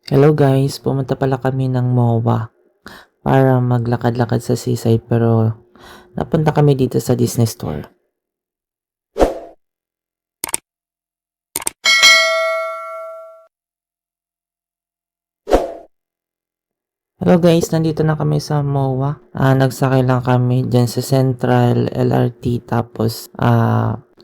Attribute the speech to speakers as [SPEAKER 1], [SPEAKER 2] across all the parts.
[SPEAKER 1] Hello guys, pumunta pala kami ng MOA para maglakad-lakad sa seaside pero napunta kami dito sa Disney Store. Hello guys, nandito na kami sa MOA. Nagsakay lang kami dyan sa Central LRT tapos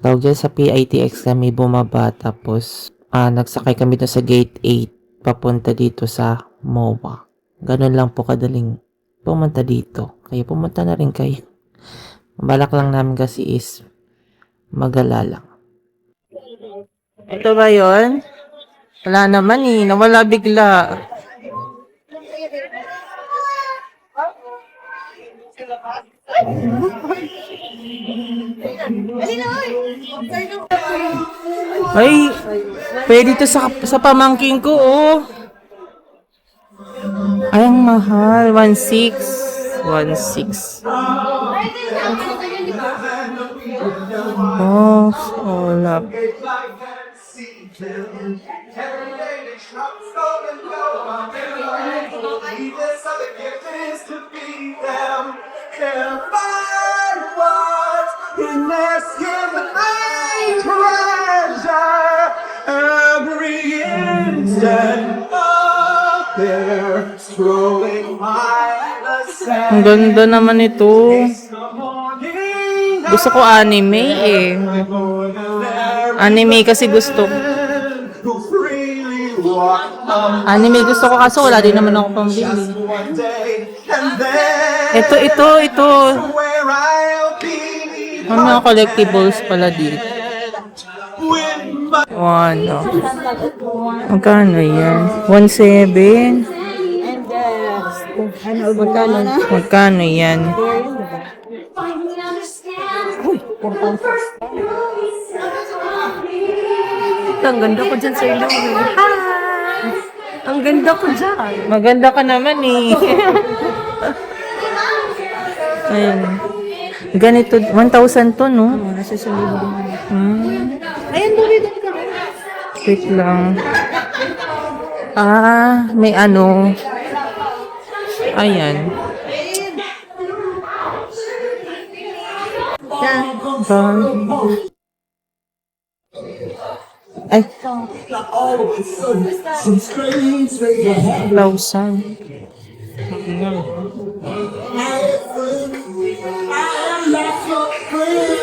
[SPEAKER 1] tawag dyan sa PITX kami bumaba tapos nagsakay kami dun sa Gate 8 papunta dito sa MOA. Ganun lang po kadaling pumunta dito. Kaya pumunta na rin kayo. Balak lang namin kasi is magala lang. Ito ba yun? Wala naman eh. Nawala bigla. Ay, pwede ito sa pamangking ko, oh. Ay, ang mahal. 1.6. 1.6. Oh, wala. Ang ganda naman ito. Gusto ko anime eh. Anime kasi gusto. Anime gusto ko kaso wala din naman ako pambili. Ito. Ang mga collectibles pala dito. Ano? Magkano yan? 1.7? Magkano yan?
[SPEAKER 2] Ang ganda ko dyan sa ilong. Ang ganda ko dyan.
[SPEAKER 1] Maganda ka naman eh. Ayun. Ganito, 1,000 to, no?
[SPEAKER 2] Nasa sa libo.
[SPEAKER 1] Ayan, dito ka. Wait lang. May ano. Ayan. Ay. 1,000.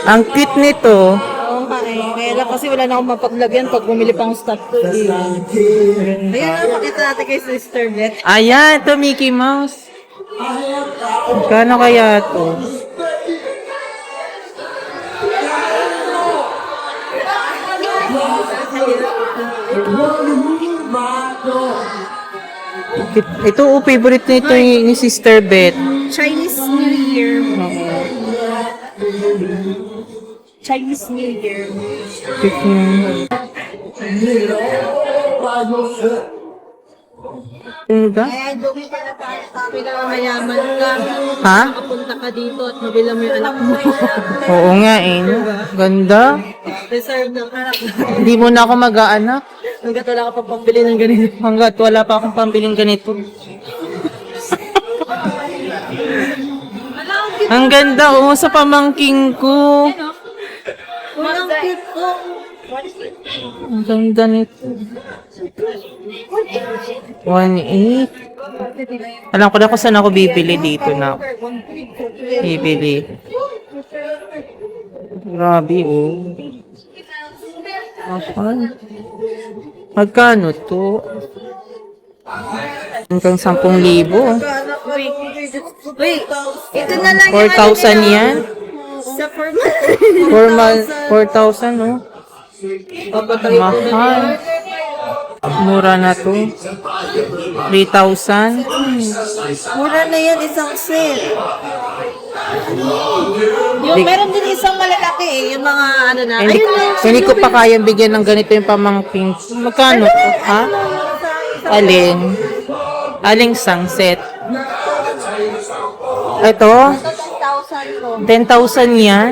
[SPEAKER 1] Ang cute nito.
[SPEAKER 2] Oo nga eh. Kaya lang kasi wala na akong mapaglagyan pag bumili pang stock ko eh. Ayan, pakita natin kay Sister Beth.
[SPEAKER 1] Ayan, ito Mickey Mouse. Kano kaya to? Ito, favorite nito ni Sister Beth.
[SPEAKER 2] Chinese New Year. Chinese New Year.
[SPEAKER 1] Diba?
[SPEAKER 2] Kaya dumi ka na tayo sa pinakamayaman ka.
[SPEAKER 1] Ha?
[SPEAKER 2] Nakapunta ka dito at mabila mo yung anak mo.
[SPEAKER 1] Oo nga eh. No? Ganda.
[SPEAKER 2] Deserve ng anak mo.
[SPEAKER 1] Hindi mo na ako mag-aanak.
[SPEAKER 2] Hanggat wala ka pa pambili ng ganito.
[SPEAKER 1] Hanggat wala pa akong pambiling ganito. Ang ganda, oh, sa pamangking ko.
[SPEAKER 2] Walang cute ko.
[SPEAKER 1] Ang ganda nito. 1.8. Alam ko na kung saan ako bibili dito na. Bibili. Grabe, oh. Magkano to? Hanggang 10,000.
[SPEAKER 2] Wait, ito na lang
[SPEAKER 1] 4,000 yan?
[SPEAKER 2] sa formal.
[SPEAKER 1] 4,000, no? Mahal. Mura na to. 3,000.
[SPEAKER 2] Mura na yan, isang set. Yung meron din isang malalaki eh, yung mga ano na.
[SPEAKER 1] Hindi ko pa kayang bigyan ng ganito yung pamangking. Magkano to? Ha? Alin? Aling sunset? Ito?
[SPEAKER 2] 10,000
[SPEAKER 1] 10,000 yan?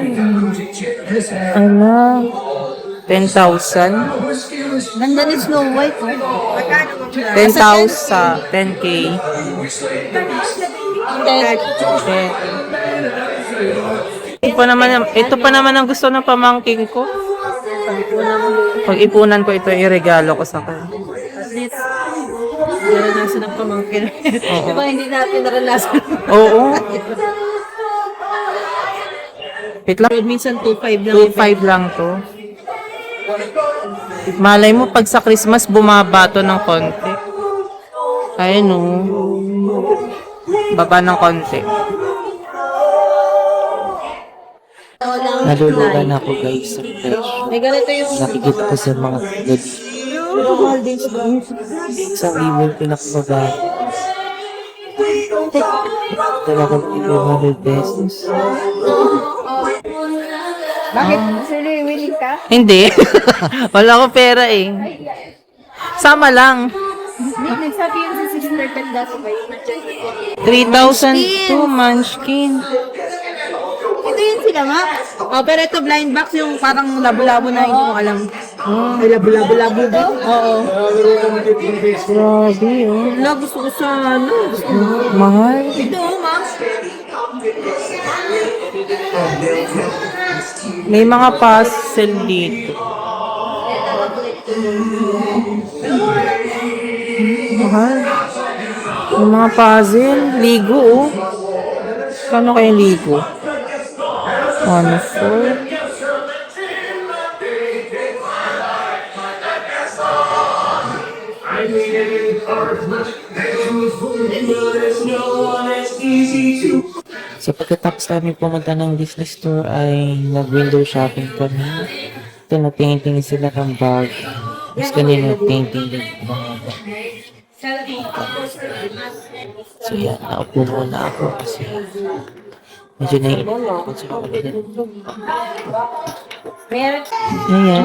[SPEAKER 1] Ano? 10,000?
[SPEAKER 2] Ganda ni Snow White. Oh.
[SPEAKER 1] 10,000 sa 10K. Ito pa naman ang gusto ng pamangking ko. Pag-ipunan ko ito, iregalo ko sa kanya.
[SPEAKER 2] At least, naranasan ng pamangkin. Diba hindi natin naranasan?
[SPEAKER 1] Oo. Wait lang.
[SPEAKER 2] Minsan 2.5 lang.
[SPEAKER 1] 2.5 lang to. Malay mo, pag sa Christmas, bumaba to ng konti. Ayun o. Baba ng konti. Nalululan na ako guys sa presyo.
[SPEAKER 2] May ganito yung
[SPEAKER 1] Nakikita ko sa mga good. Isang libo yung pinakababa. Dala ko ng 200 pesos.
[SPEAKER 2] Bakit? Sili, willing ka?
[SPEAKER 1] Hindi. Wala akong pera eh. Sama lang.
[SPEAKER 2] Nagsabi yun sa sister Tanda sa kayo.
[SPEAKER 1] 3,002 munchkin.
[SPEAKER 2] Ito yun sila nga. Oh, pero ito blind box yung parang labo-labo na hindi mo alam. Ay, labo-labo ba? Oo.
[SPEAKER 1] Grabe oh.
[SPEAKER 2] Wala, gusto ko sa ano.
[SPEAKER 1] Mahal.
[SPEAKER 2] Ito, ma'am.
[SPEAKER 1] May mga puzzle dito. Mahal. May mga puzzle. Ligo oh. Kano kayo ligo? 1,400. So pagkatapos namin pumunta ng Disney store ay nag-window shopping kami. Ito nagtingin-tingin sila ng bag. Tapos kanina nagtingin-tingin ng mga bag. So yan, naupo muna ako kasi medyo naiinip ako sa kapatid.
[SPEAKER 2] Meron.
[SPEAKER 1] Ayan,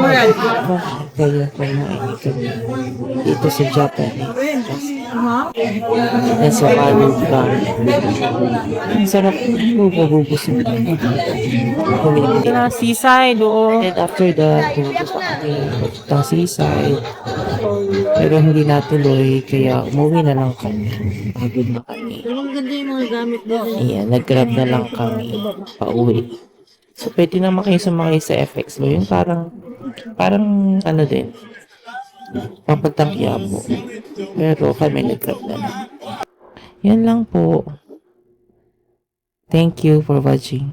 [SPEAKER 1] kaya kumain kami dito sa Japanese. Yan sa Malu ka. Ang sarap. Mabubusin. Bumili na seaside, oo. And after that, pumunta pa kami sa seaside. Pero hindi natuloy, kaya umuwi na lang kami. Pagod na kami.
[SPEAKER 2] Pero ang ganda yung mga gamit doon.
[SPEAKER 1] Ayan, nag-grab na lang kami. Pauwi. So, pwede naman kayo sumakay sa FX mo. Yung parang ano din. Pampatangya mo. Pero kami nag-grab na lang. Yan lang po. Thank you for watching.